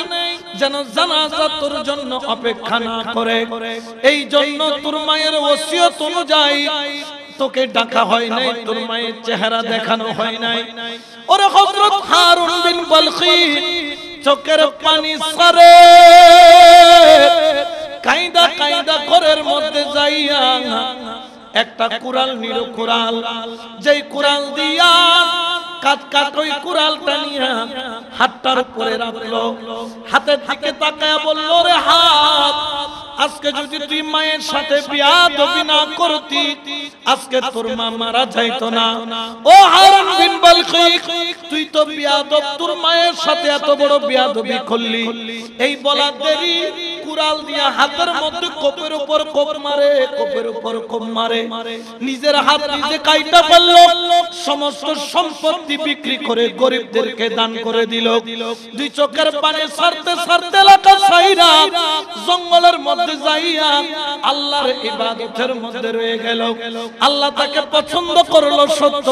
যেন জানাজা তোর জন্য অপেক্ষা না করে। এই জন্য তোর মায়ের ওসিয়ত অনুযায়ী তোকে ডাকা হয় নাই, তোর মায়ের চেহারা দেখানো হয় নাই। ওরে হযরত হারুন বিন বলখি চোখের পানি সরে কাইদা কাইদা ঘরের মধ্যে যাইয়া একটা কুড়াল নিল, কুড়াল, যেই কুড়াল দিয়া কাট কাট ওই কুড়ালটা নিয়ে হাতটার উপরে রাখলো, হাতের দিকে তাকায়া বলল রে হাত, আজকে যদি তুই মায়ের সাথে বিয়াদবি না করতি, আজকে তোর মা মারা যাইতো না। ও হারুন বিন বলখি, তুই তো বিয়াদব, তোর মায়ের সাথে এত বড় বিয়াদবি করলি। এই বলা দেরি কুড়াল দিয়া হাতের মধ্যে কোপের উপর কোপ মারে, কোপের উপর কোপ মারে, নিজের হাত নিজে কাইটা ফেললো, সমস্ত সম্পত্তি বিক্রি করে গরিবদেরকে দান করে দিল। দুই চোখের পানি ছাড়তে ছাড়তে এলাকা ছাইরা জঙ্গলের মধ্যে যাইয়া আল্লাহর ইবাদতের মধ্যে রয়ে গেল। আল্লাহ তাকে পছন্দ করলো সত্য,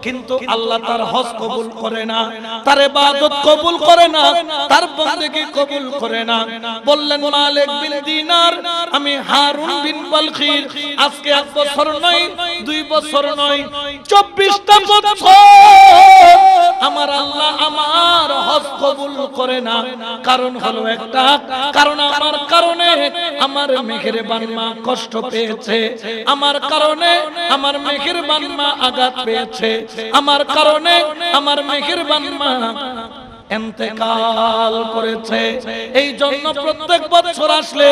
কিন্তু আল্লাহ তার হজ কবুল করে না, তার ইবাদত কবুল করে না, তার বন্দেগী কবুল করে না। বললেন মালিক বিন দিনার, আমি হারুন বিন বলখি আজকে 1 বছর নয়, 2 বছর নয়, 24টা বছর আমার আল্লাহ আমার হজ কবুল করে না। কারণ হলো একটা, কারণ আমার কারণে আমার মেহেরবান মা কষ্ট পেয়েছে, আমার কারণে আমার মেহেরবান মা আঘাত পেয়েছে, আমার কারণে আমার মেহেরবান মা ইন্তেকাল করেছে। এই জন্য প্রত্যেক বছর আসলে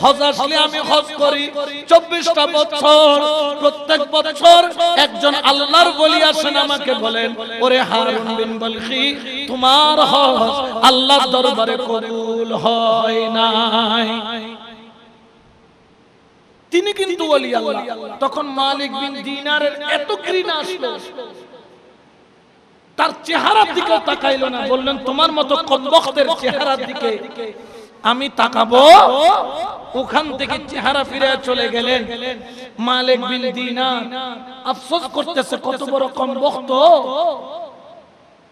হজ আসলে আমি হজ করি। 24টা বছর প্রত্যেক বছর একজন আল্লাহর ওলি আসেন আমাকে বলেন, ওরে হারুন বিন বলখি, তোমার হজ আল্লাহর দরবারে কবুল হয় নাই। তিনি কিন্তু ওলি আল্লাহ। তখন মালিক বিন দিনারের এত ঘৃণা আসলো, তার চেহারার দিকে তাকাইলো না। বললেন তোমার মতো কমবক্তের চেহারার দিকে আমি তাকাবো? ওখান থেকে চেহারা ফিরে চলে গেলেন। মালিক বিন দিনার আফসোস করতেছে, কত বড় কমবক্ত,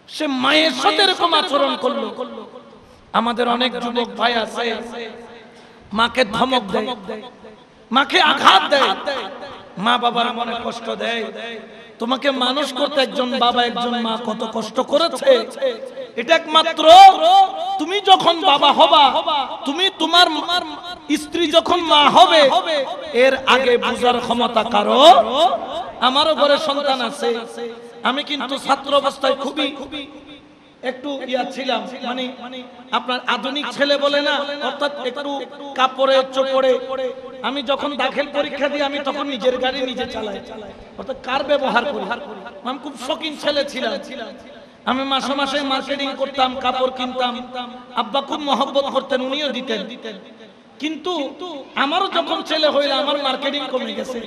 সে মায়ের সাথে এরকম আচরণ করলো। আমাদের অনেক যুবক ভাই আছে, মাকে ধমক দেয়, মাকে আঘাত দেয়, মা বাবার মনে কষ্ট দেয়। তোমাকে মানুষ করতে একজন বাবা একজন মা কত কষ্ট করেছে, এটা একমাত্র তুমি যখন বাবা হবা, তুমি তোমার স্ত্রী যখন মা হবে, এর আগে বুঝার ক্ষমতা কারো। আমারও ঘরে সন্তান আছে, আমি কিন্তু ছাত্র অবস্থায় খুবই একটু ইয়া ছিলাম, মানে আপনার আধুনিক ছেলে বলে না, অর্থাৎ একটু কাপড়ে চোপড়ে। আমি যখন দাখিল পরীক্ষা দিই, আমি তখন নিজের গাড়ি নিজে চালাই, অর্থাৎ কার ব্যবহার করি। আমি খুব শৌখিন ছেলে ছিলাম। আমি মাসে মাসে মার্কেটিং করতাম, কাপড় কিনতাম। আব্বা খুব মহব্বত করতেন, উনিও দিতেন। কিন্তু আমারও যখন ছেলে হইল, আমার মার্কেটিং কমে গেছে,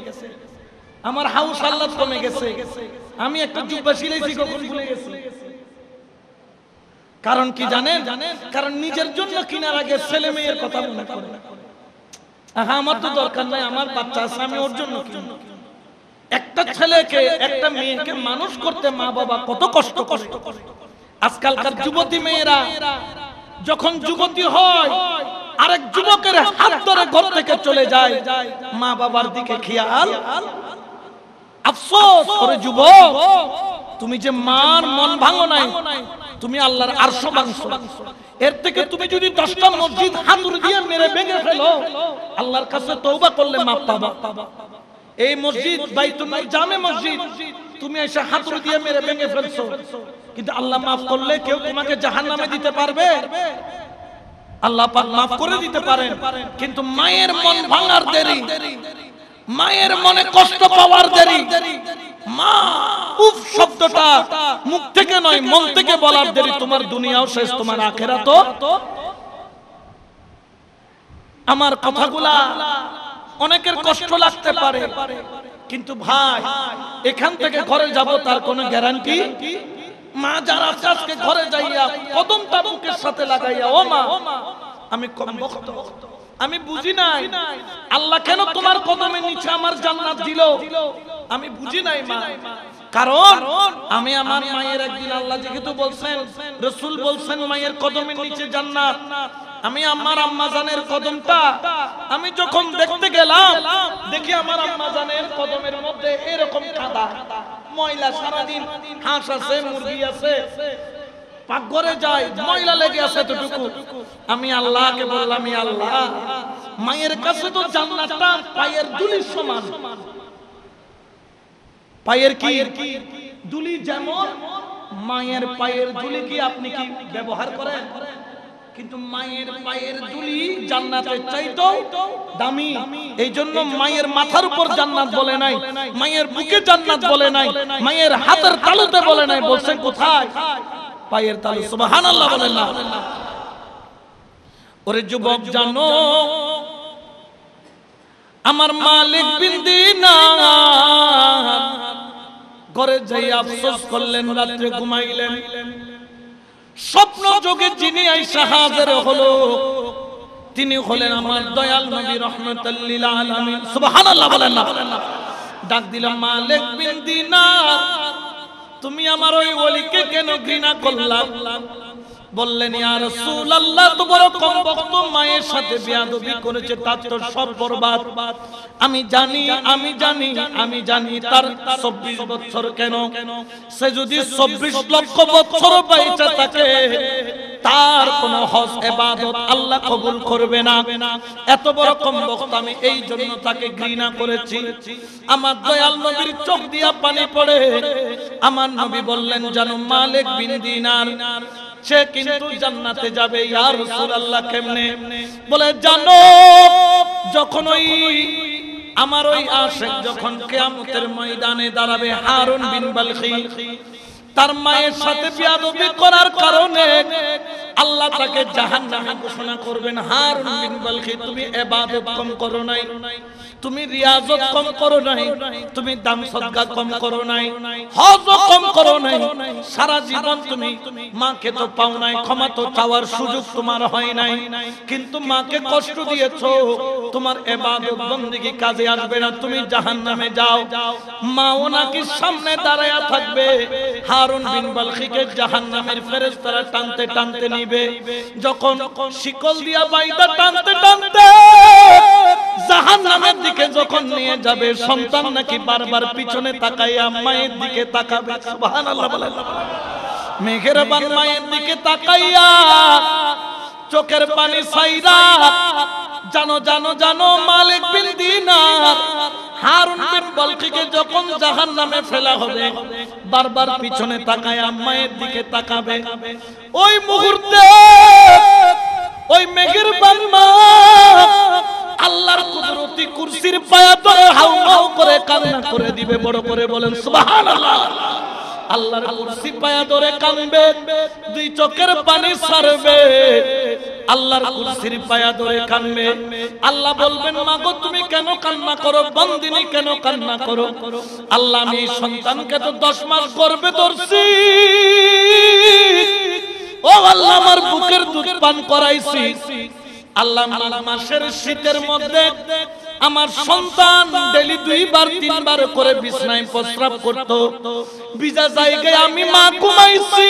আমার হাউস আল্লাহ কমে গেছে। আমি একটা জুব্বা সিলাইছি, কখন ভুলে গেছি। কারণ কি জানেন? কারণ নিজের জন্য কিনার আগে ছেলে মেয়ের কথা মনে করে। আমার তো দরকার নাই, আমার বাচ্চা আছে, আমি ওর জন্য কিনবো। একটা ছেলেকে একটা মেয়েকে মানুষ করতে মা বাবা কত কষ্ট করে। আজকালকার যুবতী মেয়েরা যখন যুবতী হয় আরেক যুবকের হাত ধরে ঘর থেকে চলে যায়, মা বাবার দিকে খেয়াল। আফসোস করে যুবক, তুমি যে মার মন ভাঙো নাই, তুমি আল্লাহর আরশ ভাঙছো। এর থেকে তুমি যদি 10টা মসজিদ হাতুড়ি দিয়ে মেরে ভেঙে ফেলো, আল্লাহর কাছে তওবা করলে মাপ পাবা। এই মসজিদ বাইতুল জামে মসজিদ তুমি এসে হাতুড়ি দিয়ে মেরে ভেঙে ফেলছো, কিন্তু আল্লাহ মাফ করলে কেউ তোমাকে জাহান্নামে দিতে পারবে? আল্লাহ পাক মাফ করে দিতে পারেন, কিন্তু মায়ের মন ভাঙার দেরি, মায়ের মনে কষ্ট পাওয়ার দেরি, মা উফ শব্দটা মুখ থেকে নয় মন থেকে বলার দেরি, তোমার দুনিয়াও শেষ, তোমার আখিরাতও। আমার কথাগুলা অনেকের কষ্ট লাগতে পারে, কিন্তু ভাই এখান থেকে ঘরে যাব তার কোনো গ্যারান্টি। মা যারা আজকে ঘরে যাইয়া কদমটা বুকের সাথে লাগাইয়া, ও মা আমি কম বক্ত, আমি বুঝি নাই আল্লাহ কেন তোমার কদমের নিচে আমার জান্নাত দিল, আমি বুঝি নাই মা। কারণ আমি আমার মায়ের একদিন, আল্লাহ যেহেতু বলছেন, রাসূল বলছেন মায়ের কদমের নিচে জান্নাত, আমি আমার আম্মা জানের কদমটা আমি যখন দেখতে গেলাম, দেখি আমার আম্মা জানের কদমের মধ্যে এরকম কাদা ময়লা, সারাদিন হাঁস আছে মুরগি আছে, পাকঘরে যায় ময়লা লেগে আছে এতটুকু। আমি আল্লাহকে বললাম, আল্লাহ মায়ের কাছে তো জান্নাতটা পায়ের ধুলির সমান, পায়ের কি ধুলি যেমন, মায়ের পায়ের ধুলি কি আপনি কি ব্যবহার করেন? কিন্তু মায়ের পায়ের ধুলি জান্নাতের চাইতেও দামি। এই জন্য মায়ের মাথার উপর জান্নাত বলে নাই, মায়ের বুকে জান্নাত বলে নাই, মায়ের হাতের তালুতে বলে নাই, বলছে কোথায়? পায়ের তালু। সুবহানাল্লাহ বলেন না। ওরে যুবক জানো, আমার মালিক বিন দিনার ঘরে যাই আফসোস করলেন, রাত্রে ঘুমাইলেন, স্বপ্ন যোগে যিনি আইসা হাজির হলো তিনি হলেন আমার দয়াল নবী রাহমাতুল লিল আলামিন। সুবহানাল্লাহ বলেন না। ডাক দিলাম, মালিক বিন দিনার তুমি আমার ওই ওলিকে কেন ঘৃণা করলা? বললেন, ইয়া রাসূলুল্লাহ তো বড় কম বক্ত, মায়ের সাথে বেয়াদবি করেছে, তার তো সব বরবাদ। আমি জানি আমি জানি আমি জানি তার 24 বছর কেন, সে যদি 24 লক্ষ বছর বেঁচে থাকে তার কোন হজ ইবাদত আল্লাহ কবুল করবে না। এত বড় কম বক্ত, আমি এই জন্য তাকে ঘৃণা করেছি। আমার দয়াল নবীর চোখ দিয়া পানি পড়ে। আমার নবী বললেন, জানো মালিক বিন দিনার সে কিন্তু জান্নাতে যাবে। ইয়া রাসূলুল্লাহ কেমনে? বলে, জানো যখন ওই আমার ওই আশিক যখন কিয়ামতের ময়দানে দাঁড়াবে, হারুন বিন বালখি তার মায়ের সাথে বেয়াদবি করার কারণে আল্লাহ তাকে জাহান্নামে ঘোষণা করবেন। হারুন বিন বালখি তুমি ইবাদত কম করো নাই, তুমি রিয়াজত কম করো নাই, তুমি দান সদকা কম করো নাই, হজ কম করো নাই, সারা জীবন তুমি মাকে তো পাও নাই, ক্ষমা তো চাওয়ার সুযোগ তোমার হয় নাই, কিন্তু মাকে কষ্ট দিয়েছো, তোমার ইবাদত বندگی কাজে আসবে না, তুমি জাহান্নামে যাও। মাও নাকি সামনে দাঁড়ায়া থাকবে, হারুন বিন বালখিকে জাহান্নামের ফেরেশতারা টানতে টানতে নিবে। যখন শিকল দিয়া বাইদা টানতে টানতে জাহান্নামের দিকে যখন নিয়ে যাবে, সন্তান নাকি বারবার পিছনে তাকাইয়া মায়ের দিকে তাকাবে। সুবহানাল্লাহ বলেন। মেঘের বান মায়ের দিকে তাকাইয়া চোখের পানি ছাইরা, জানো জানো জানো মালিক বিন দিনার হারুন বিন বালখিকে যখন জাহান্নামে ফেলা হবে, বারবার পিছনে তাকায়া মায়ের দিকে তাকাবে। ওই মুহূর্তে ওই মেঘের বান মা আল্লাহর কুদরতি কুরসির পায়া ধরে হাউমাউ করে কান্না করে দিবে। বড় করে বলেন সুবহানাল্লাহ। আল্লাহর কুরসি পায়া ধরে কাঁদবে, দুই চোখের পানি ছাড়বে, আল্লাহর কুরসির পায়া ধরে কাঁদবে। আল্লাহ বলবেন, মাগো তুমি কেন কান্না করো, বন্দিনী কেন কান্না করো? আল্লাহ, আমি সন্তানকে তো 10 মাস গর্ভে ধরছি, ও আল্লাহ আমার বুকের দুধ পান করাইছি, আল্লাহ মাসের শীতের মধ্যে আমার সন্তান ডেলি 2 বার 3 বার করে বিছনায় প্রস্রাব করত, ভিজা জায়গায় আমি মা ঘুমাইছি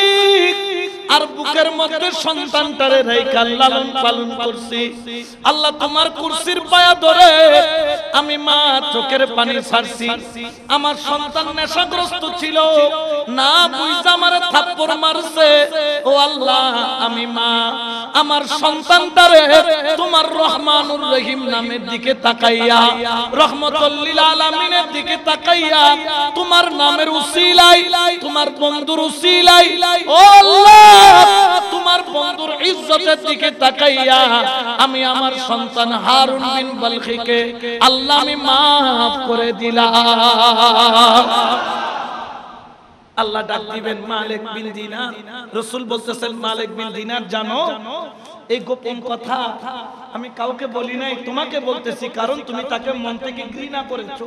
আর বুকের মধ্যে সন্তানটারে রেখে লালন পালন করছি। আল্লাহ তোমার কুরসির পায়া ধরে আমি মা চোখের পানি ছাড়ছি। আমার সন্তান নেশাগ্রস্ত ছিল, না বুঝা আমারে থাপ্পড় মারছে। ও আল্লাহ, আমি মা আমার সন্তানটারে তোমার রহমানুর রহিম নামের দিকে তাকাইয়া, রহমতুল লিল আলামিনের দিকে তাকাইয়া, তোমার নামের উসিলায়, তোমার বন্ধুর উসিলায়, ও আল্লাহ তোমার বন্ধুর ইজ্জতের দিকে তাকাইয়া আমি আমার সন্তান হারুন বিন বালখিকে আল্লাহ আমি মাফ করে দিলাম। আল্লাহ ডাক দিবেন মালিক বিন দিনার। রাসূল বলতেছেন মালিক বিন দিনার, জানো এই গোপন কথা আমি কাউকে বলি নাই, তোমাকে বলতেছি, কারণ তুমি তাকে মন থেকে ঘৃণা করেছো।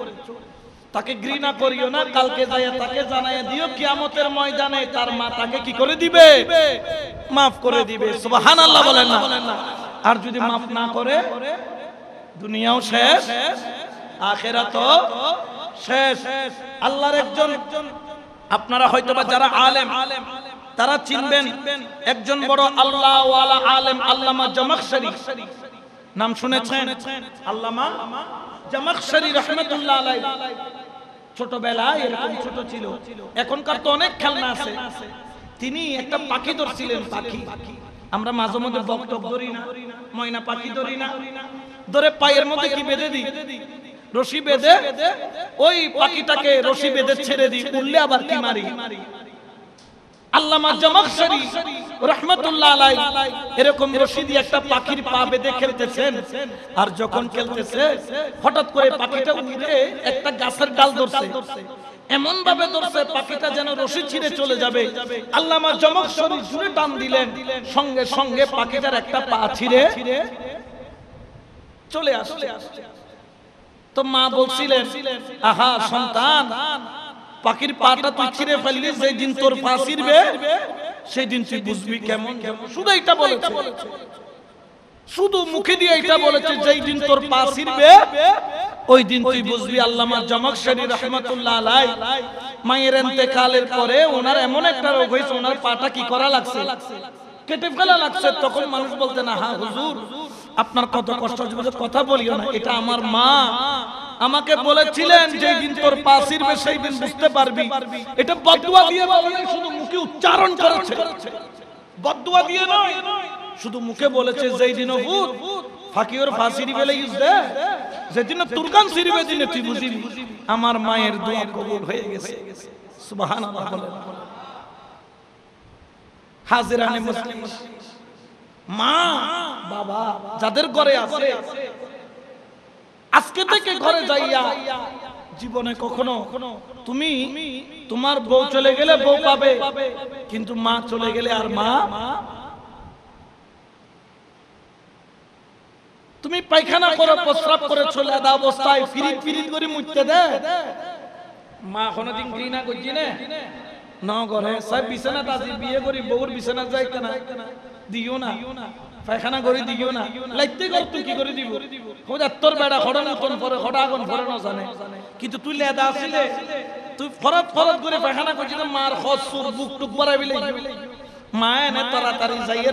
তাকে ঘৃণা করিও না, কালকে যাইয়া তাকে জানাইয়া দিও কিয়ামতের ময়দানে তার মা তাকে কি করে দিবে? মাফ করে দিবে। সুবহানাল্লাহ বলেন না? আর যদি মাফ না করে দুনিয়াও শেষ, আখিরাতও শেষ। আল্লাহর একজন, আপনারা হয়তোবা যারা আলেম তারা চিনবেন, একজন বড় আল্লাহ ওয়ালা আলেম আল্লামা জামাখশরী, নাম শুনেছেন? আল্লামা জামাখশরী রাহমাতুল্লাহ আলাইহি ছোটবেলায় এরকম ছোট ছিল, এখনকার তো অনেক খেলনা আছে। তিনি একটা পাখি ধরছিলেন, পাখি আমরা মাঝে মধ্যে বকটক ধরি না, ময়না পাখি ধরি না, ধরে পায়ের মধ্যে কি বেঁধে দিই, রশি বেঁধে ওই পাখিটাকে রশি বেঁধে ছেড়ে দিই, উড়লে আবার কি মারি। আল্লামা জামাখশরী রাহমাতুল্লাহ আলাইহি এরকম রশি দিয়ে একটা পাখির পা বেঁধে খেলতেছেন, আর যখন খেলতেছে হঠাৎ করে পাখিটা উড়ে একটা গাছের ডাল ধরছে, এমন ভাবে ধরছে পাখিটা যেন রশি ছিঁড়ে চলে যাবে। আল্লামা জামাখশরী জোরে টান দিলেন, সঙ্গে সঙ্গে পাখিটার একটা পা ছিঁড়ে চলে আসছে। তো মা বলছিলেন, আহা সন্তান, পাখির পাটা তুই ছিঁড়ে ফেললি, যেই দিন তোর পা ছিঁড়বে সেই দিন তুই বুঝবি কেমন। শুধু এটা বলেছে, শুধু মুখে দিয়ে এটা বলেছে, যেই দিন তোর পা ছিঁড়বে ওই দিন তুই বুঝবি। আল্লামা জামাখশরী রাহমাতুল্লাহ আলাইহি মায়ের ইন্তেকালের পরে ওনার এমন একটা রোগ হয়েছে, ওনার পাটা কি করা লাগছে, কেটে ফেলা লাগছে। তখন মানুষ বলতেন, হ্যাঁ হুজুর আপনার কত কষ্ট হচ্ছে, কথা বলিও না, এটা আমার মা আমাকে বলেছিলেন যেই দিন তোর পা ছিঁড়বে সেই দিন বুঝতে পারবি। এটা বদদুয়া দিয়ে বলে, শুধু মুখে উচ্চারণ করেছে, বদদুয়া দিয়ে নয়, শুধু মুখে বলেছে যেই দিন ভূত ফাকির ফাসিরি বেলে ইউজে, যেদিন তুরকান ছিঁড়বে দিনে তুই বুঝিবি। আমার মায়ের দোয়া কবুল হয়ে গেছে। সুবহানাল্লাহ বলেন। হাজিরানে মুসলিম, মা বাবা যাদের ঘরে আছে, আজকে থেকে ঘরে যাইয়া জীবনে কখনো তুমি তোমার বউ চলে গেলে বউ পাবে, কিন্তু মা চলে গেলে আর মা। তুমি পায়খানা করে প্রস্রাব করে চলে আদা অবস্থায় ফিরিত ফিরিত করে মুছতে দে, মা কোনদিন ঘৃণা করছি না ঘরে সব বিছানা তাজি বিয়ে করি বউর বিছানা যাই কেনা দিও না, পায়খানা করে দিও না, লাইতে গেল তুই কি করে দিব, তোর বেড়া খড়া নতুন পরে খড়া আগুন পরে না জানে, কিন্তু তুই লেদা আসলে তুই ফরত ফরত করে পায়খানা করছিস, মার খসুর বুক টুক বরাবি লাগবে, মা এনে তাড়াতাড়ি যাইয়ে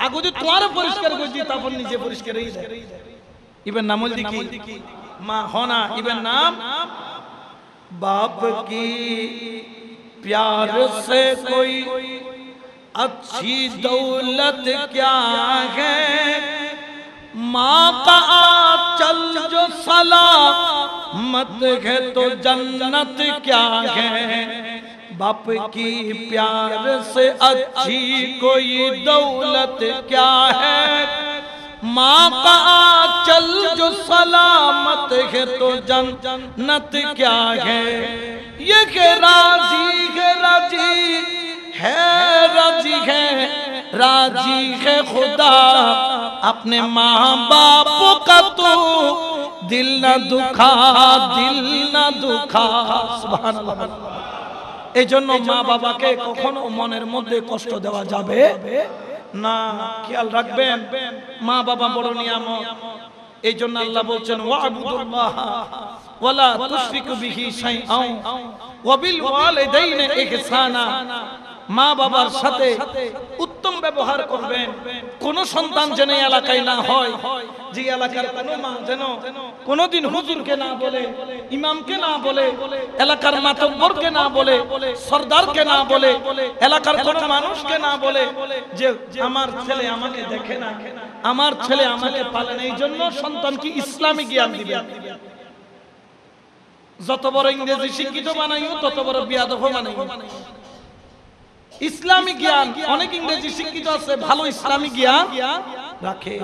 আগে যদি তোমার পরিষ্কার করছি তারপর নিজে পরিষ্কার হয়ে যায়। ইবেন নাম দেখি মা হনা, ইবেন নাম बाप की प्यार से कोई अच्छी दौलत क्या है, माँ का आंचल जो सलामत है तो जन्नत क्या है, बाप की प्यार से अच्छी कोई दौलत क्या है, माँ का आंचल जो सलामत है तो जन्नत क्या है, ये के राजी है राजी है राजी है राजी है खुदा, अपने माँ बाप का तो दिल न दुखा दिल न दुखा। सुबहानाल्लाह। এই জন্য মা বাবাকে কখনো মনের মধ্যে কষ্ট দেওয়া যাবে না, খেয়াল রাখবেন মা বাবা বড় নিয়ামত। এই জন্য আল্লাহ বলছেন ওয়াবুদুল্লাহ ওয়ালা তুশরিকু বিহি শাইআন ওয়া বিল ওয়ালিদাইনি ইহসানা। মা বাবার সাথে উত্তম ব্যবহার করবেন। কোন সন্তান যেন এলাকায় না হয় যে এলাকার কোন মা যেন কোনদিন হুজুরকে না বলে, ইমামকে না বলে, এলাকার মাতব্বরকে না বলে, সরদারকে না বলে, এলাকার কোন মানুষকে না বলে যে আমার ছেলে আমাকে দেখে না, আমার ছেলে আমাকে পালে না। এই জন্য সন্তানকে ইসলামী জ্ঞান দিবেন। যত বড় ইংরেজি শিক্ষিত বানাইও তত বড় বিয়াদব বানাইও। ইসলামী জ্ঞান, অনেক ইংরেজি শিক্ষিত আছে ভালো ইসলামী জ্ঞান রাখে।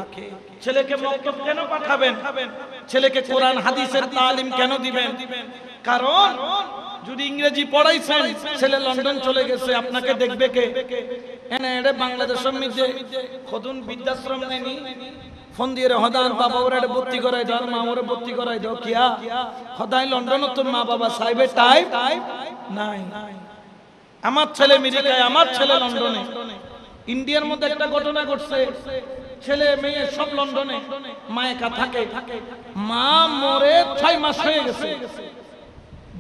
ছেলেকে মক্তব কেন পাঠাবেন? ছেলেকে কোরআন হাদিসের তালিম কেন দিবেন? কারণ যদি ইংরেজি পড়াইছেন, ছেলে লন্ডন চলে গেছে, আপনাকে দেখবে কে? এনে এড়ে বাংলাদেশের মধ্যে খদুন বৃদ্ধাশ্রম নেনি ফোন দিয়ে হদান বাবা ওরে ভর্তি করাই দাও, মা ওরে ভর্তি করাই দাও। কিয়া হদাই লন্ডন তোর মা বাবা সাহেবের টাইপ নাই। আমার ছেলে আমেরিকায়, আমার ছেলে লন্ডনে। ইন্ডিয়ার মধ্যে একটা ঘটনা ঘটছে, ছেলে মেয়ে সব লন্ডনে, মা একা থাকে। মা মরে 6 মাস হয়ে গেছে।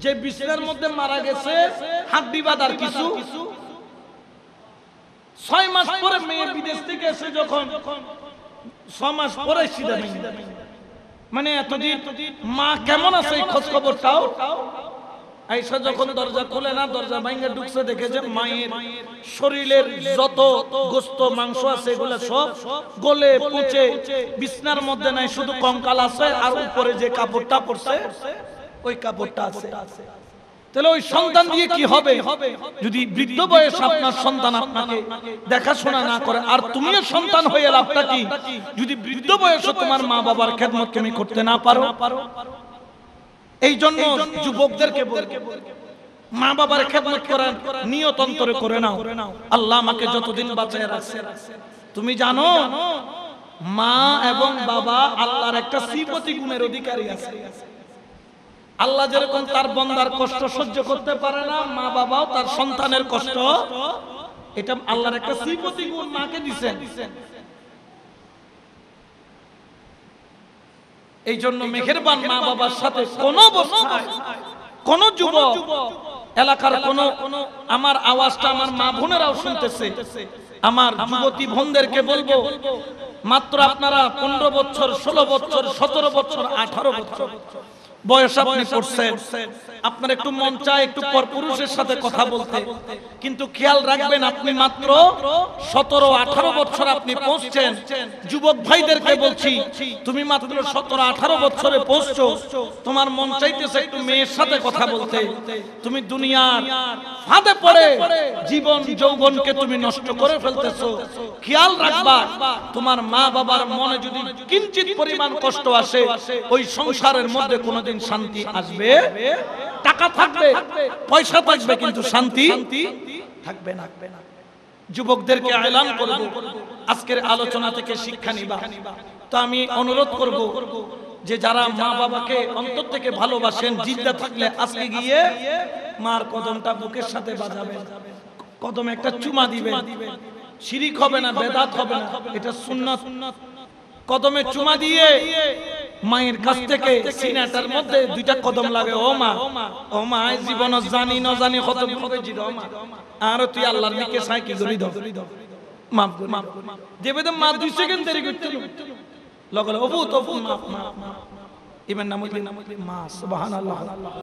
যে বিছানার মধ্যে মারা গেছে হাড্ডি বাঁধার কিছু। 6 মাস পরে মেয়ে বিদেশ থেকে এসে যখন 6 মাস পরে সিধা মানে এতদিন মা কেমন আছে এই খোঁজ খবরটাও আইসা যখন দরজা খুলে না, দরজা ভাঙে ঢুকছে, দেখে যে মায়ের শরীরের যত গোস্ত মাংস আছে এগুলো সব গলে পচে বিছনার মধ্যে নাই, শুধু কঙ্কাল আছে আর উপরে যে কাপড়টা পড়ছে ওই কাপড়টা আছে। তাহলে ওই সন্তান দিয়ে কি হবে যদি বৃদ্ধ বয়স আপনার সন্তান আপনাকে দেখাশোনা না করে? আর তুমিও সন্তান হয়ে লাভটা কি যদি বৃদ্ধ বয়সে তোমার মা বাবার খেদমত তুমি করতে না পারো? এই জন্য যুবকদেরকে বলবো মা বাবার খেদমত করার নিয়ত অন্তরে করে নাও। আল্লাহ আমাকে যতদিন বাঁচায় রাখছে, তুমি জানো মা এবং বাবা আল্লাহর একটা সিফতি গুণের অধিকারী আছে। আল্লাহ যেরকম তার বান্দার কষ্ট সহ্য করতে পারে না, মা বাবাও তার সন্তানের কষ্ট, এটা আল্লাহর একটা সিফতি গুণ মাকে দিবেন। এই জন্য মেহেরবান মা বাবার সাথে কোন অবস্থায় কোন যুবক এলাকার কোন, আমার আওয়াজটা আমার মা বোনেরাও শুনতেছে, আমার যুবতী বোনদেরকে বলবো মাত্র আপনারা 15 বছর, 16 বছর, 17 বছর, 18 বছর বয়স আপনি করছেন, আপনার একটু মন চায় একটু পরপুরুষের সাথে কথা বলতে, কিন্তু খেয়াল রাখবেন আপনি মাত্র 17-18 বছর আপনি পৌঁছছেন। যুবক ভাইদেরকে বলছি তুমি মাত্র 17-18 বছরে পৌঁছছো, তোমার মন চাইতেছে একটু মেয়ের সাথে কথা বলতে, তুমি দুনিয়ার ফাঁদে পড়ে জীবন যৌবনকে তুমি নষ্ট করে ফেলতেছো। খেয়াল রাখবা তোমার মা বাবার মনে যদি কিঞ্চিত পরিমাণ কষ্ট আসে, ওই সংসারের মধ্যে কোনোদিন শান্তি আসবে? টাকা থাকবে, পয়সা থাকবে, কিন্তু শান্তি থাকবে না। যুবকদেরকে এলান করব, আজকের আলোচনা থেকে শিক্ষা নিবা। তো আমি অনুরোধ করব যে যারা মা বাবাকে অন্তর থেকে ভালোবাসেন, জিদ্দা থাকলে আজকে গিয়ে মার কদমটা বুকের সাথে বাজাবেন, কদমে একটা চুমা দিবেন। শিরিক হবে না, বেদাত হবে না, এটা সুন্নাত। কদমে চুমা দিয়ে মায়ের কাছ থেকে সিনাটার মধ্যে 2টা কদম লাগে, ও মা, ও মা, জীবন জানি ন জানি কত ভাবে জিরো মা, আর তুই আল্লাহর দিকে চাই কি করি দাও, মাফ দেবে তো। মা 2 সেকেন্ড দেরি করতে লগলে অবু তো মা, ইমান নাম মা, সুবহানাল্লাহ।